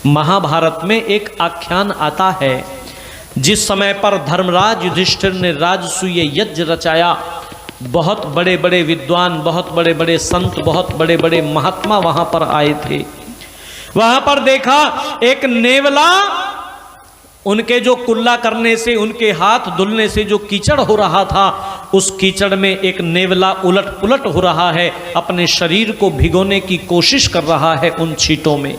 महाभारत में एक आख्यान आता है, जिस समय पर धर्मराज युधिष्ठिर ने राजसूय यज्ञ रचाया, बहुत बड़े बड़े विद्वान, बहुत बड़े बड़े संत, बहुत बड़े बड़े महात्मा वहां पर आए थे। वहां पर देखा एक नेवला, उनके जो कुल्ला करने से, उनके हाथ धुलने से जो कीचड़ हो रहा था, उस कीचड़ में एक नेवला उलट पुलट हो रहा है, अपने शरीर को भिगोने की कोशिश कर रहा है उन छींटों में।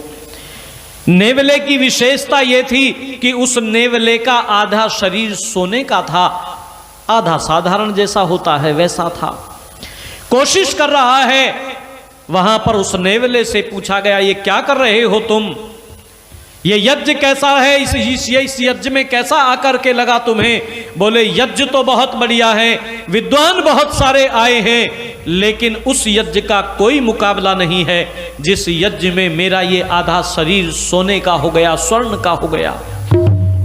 नेवले की विशेषता यह थी कि उस नेवले का आधा शरीर सोने का था, आधा साधारण जैसा होता है वैसा था। कोशिश कर रहा है। वहां पर उस नेवले से पूछा गया, ये क्या कर रहे हो तुम? ये यज्ञ कैसा है? इस यज्ञ में कैसा आकर के लगा तुम्हें? बोले, यज्ञ तो बहुत बढ़िया है, विद्वान बहुत सारे आए हैं, लेकिन उस यज्ञ का कोई मुकाबला नहीं है जिस यज्ञ में मेरा ये आधा शरीर सोने का हो गया, स्वर्ण का हो गया।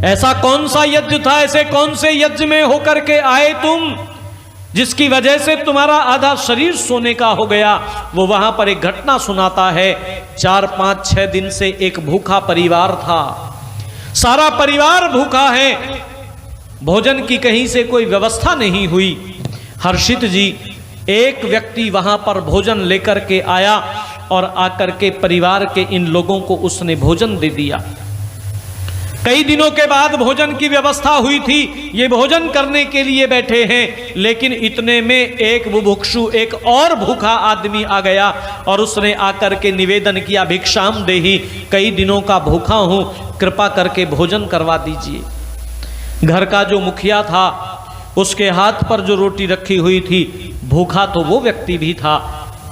ऐसा कौन सा यज्ञ था? ऐसे कौन से यज्ञ में होकर के आए तुम, जिसकी वजह से तुम्हारा आधा शरीर सोने का हो गया? वो वहां पर एक घटना सुनाता है। 4, 5, 6 दिन से एक भूखा परिवार था, सारा परिवार भूखा है, भोजन की कहीं से कोई व्यवस्था नहीं हुई। हर्षित जी, एक व्यक्ति वहां पर भोजन लेकर के आया और आकर के परिवार के इन लोगों को उसने भोजन दे दिया। कई दिनों के बाद भोजन की व्यवस्था हुई थी, ये भोजन करने के लिए बैठे हैं, लेकिन इतने में एक बुभुक्षु, एक और भूखा आदमी आ गया और उसने आकर के निवेदन किया, भिक्षाम देहि, कई दिनों का भूखा हूं, कृपा करके भोजन करवा दीजिए। घर का जो मुखिया था, उसके हाथ पर जो रोटी रखी हुई थी, भूखा तो वो व्यक्ति भी था,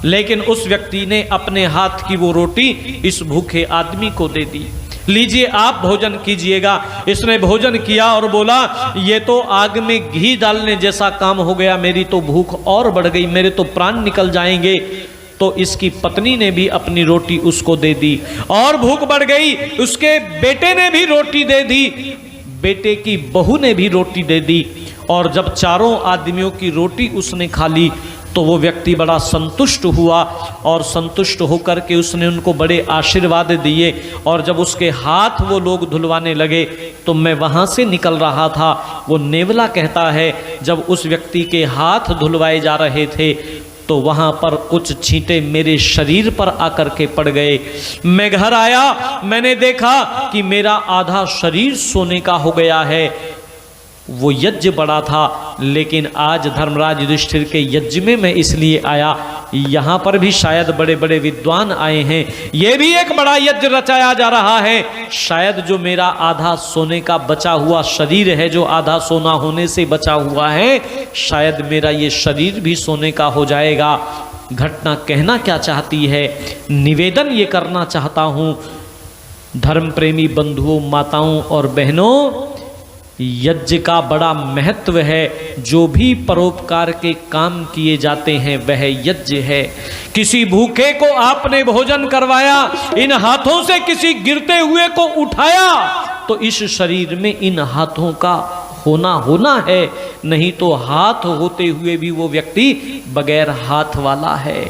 लेकिन उस व्यक्ति ने अपने हाथ की वो रोटी इस भूखे आदमी को दे दी। लीजिए, आप भोजन कीजिएगा। इसने भोजन किया और बोला, ये तो आग में घी डालने जैसा काम हो गया, मेरी तो भूख और बढ़ गई, मेरे तो प्राण निकल जाएंगे। तो इसकी पत्नी ने भी अपनी रोटी उसको दे दी और भूख बढ़ गई। उसके बेटे ने भी रोटी दे दी, बेटे की बहू ने भी रोटी दे दी, और जब चारों आदमियों की रोटी उसने खा ली तो वो व्यक्ति बड़ा संतुष्ट हुआ और संतुष्ट होकर के उसने उनको बड़े आशीर्वाद दिए। और जब उसके हाथ वो लोग धुलवाने लगे तो मैं वहाँ से निकल रहा था, वो नेवला कहता है, जब उस व्यक्ति के हाथ धुलवाए जा रहे थे तो वहाँ पर कुछ छींटे मेरे शरीर पर आकर के पड़ गए। मैं घर आया, मैंने देखा कि मेरा आधा शरीर सोने का हो गया है। वो यज्ञ बड़ा था, लेकिन आज धर्मराज युधिष्ठिर के यज्ञ में मैं इसलिए आया, यहाँ पर भी शायद बड़े बड़े विद्वान आए हैं, ये भी एक बड़ा यज्ञ रचाया जा रहा है, शायद जो मेरा आधा सोने का बचा हुआ शरीर है, जो आधा सोना होने से बचा हुआ है, शायद मेरा ये शरीर भी सोने का हो जाएगा। घटना कहना क्या चाहती है, निवेदन ये करना चाहता हूँ, धर्म प्रेमी बंधुओं, माताओं और बहनों, यज्ञ का बड़ा महत्व है। जो भी परोपकार के काम किए जाते हैं वह यज्ञ है। किसी भूखे को आपने भोजन करवाया, इन हाथों से किसी गिरते हुए को उठाया, तो इस शरीर में इन हाथों का होना है, नहीं तो हाथ होते हुए भी वो व्यक्ति बगैर हाथ वाला है।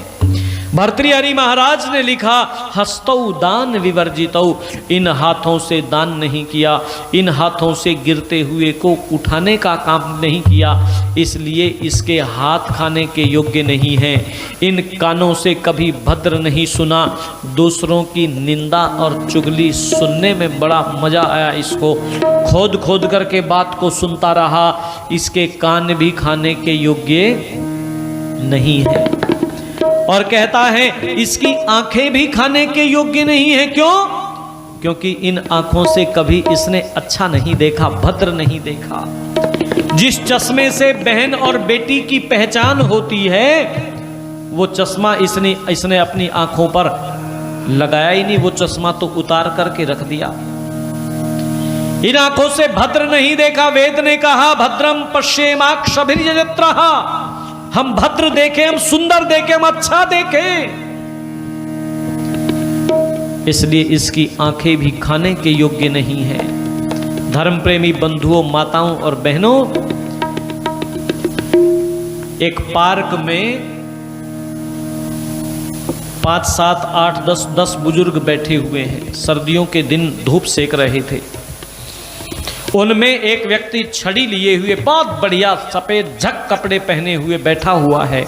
भर्तृहरि महाराज ने लिखा, हस्तौ दान विवर्जितौ, इन हाथों से दान नहीं किया, इन हाथों से गिरते हुए को उठाने का काम नहीं किया, इसलिए इसके हाथ खाने के योग्य नहीं हैं। इन कानों से कभी भद्र नहीं सुना, दूसरों की निंदा और चुगली सुनने में बड़ा मजा आया, इसको खोद खोद करके बात को सुनता रहा, इसके कान भी खाने के योग्य नहीं है। और कहता है इसकी आंखें भी खाने के योग्य नहीं है। क्यों? क्योंकि इन आंखों से कभी इसने अच्छा नहीं देखा, भद्र नहीं देखा। जिस चश्मे से बहन और बेटी की पहचान होती है, वो चश्मा इसने अपनी आंखों पर लगाया ही नहीं, वो चश्मा तो उतार करके रख दिया। इन आंखों से भद्र नहीं देखा। वेद ने कहा, भद्रम पश्येमाक्षभिर्यजत्रः, हम भद्र देखें, हम सुंदर देखें, हम अच्छा देखें। इसलिए इसकी आंखें भी खाने के योग्य नहीं है। धर्म प्रेमी बंधुओं, माताओं और बहनों, एक पार्क में 5, 7, 8, 10 बुजुर्ग बैठे हुए हैं। सर्दियों के दिन धूप सेक रहे थे। उनमें एक व्यक्ति छड़ी लिए हुए बहुत बढ़िया सफेद झक कपड़े पहने हुए बैठा हुआ है।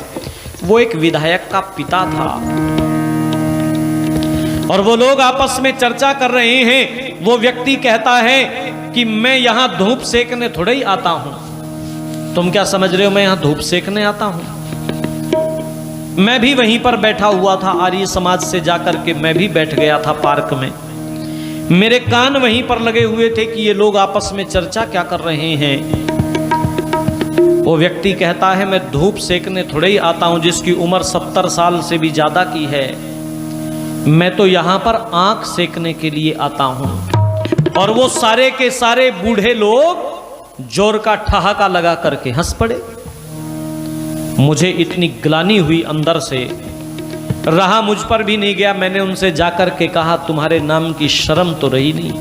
वो एक विधायक का पिता था और वो लोग आपस में चर्चा कर रहे हैं। वो व्यक्ति कहता है कि मैं यहां धूप सेकने थोड़ा ही आता हूं। तुम क्या समझ रहे हो मैं यहां धूप सेकने आता हूं? मैं भी वहीं पर बैठा हुआ था, आर्य समाज से जाकर के मैं भी बैठ गया था पार्क में। मेरे कान वहीं पर लगे हुए थे कि ये लोग आपस में चर्चा क्या कर रहे हैं। वो व्यक्ति कहता है मैं धूप सेकने थोड़े ही आता हूं, जिसकी उम्र 70 साल से भी ज्यादा की है। मैं तो यहां पर आंख सेकने के लिए आता हूं। और वो सारे के सारे बूढ़े लोग जोर का ठहाका लगा करके हंस पड़े। मुझे इतनी ग्लानि हुई अंदर से, रहा मुझ पर भी नहीं गया। मैंने उनसे जाकर के कहा तुम्हारे नाम की शर्म तो रही नहीं,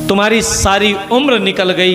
तुम्हारी सारी उम्र निकल गई